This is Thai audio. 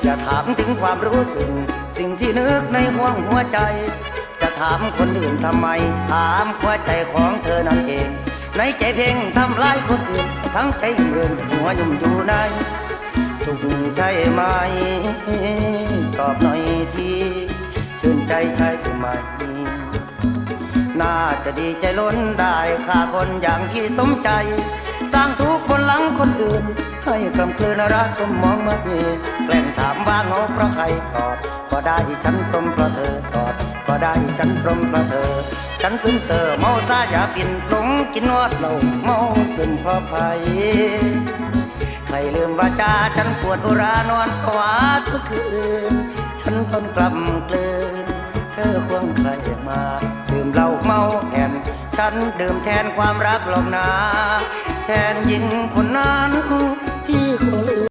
อย่าถามถึงความรู้สึกสิ่งที่นึกในห่วงหัวใจจะถามคนอื่นทำไมถามหัวใจของเธอนั่นเองในใจเพ่งทำลายคนอื่นทั้งใจเรื่นหัวยุ่มอยู่ในสุขใช่ไหมตอบหน่อยทีชื่นใจใช่ไหมน่าจะดีใจล้นได้ฆ่าคนอย่างที่สมใจสร้างทุกข์บนหลังคนอื่นให้กำกลืนรักก็มองมาเองแกล้งถามว่าโง่เพราะใครตอบก็ได้ฉันพรมเพราะเธอตอบก็ได้ฉันพรมเพราะเธอฉันซึมเซ่อเมาซาอย่าปิ่นปลงกินนวดเหล้าเมาซึมเพราะภัยใครลืมว่าจาฉันปวดอุรานอนภาวะทุกคืนฉันทนกลับกลืนเธอควงใครมาดื่มเหล้าเมาแอนฉันดื่มแทนความรักหลอกนาแทนหญิงคนนั้นที่คงลืม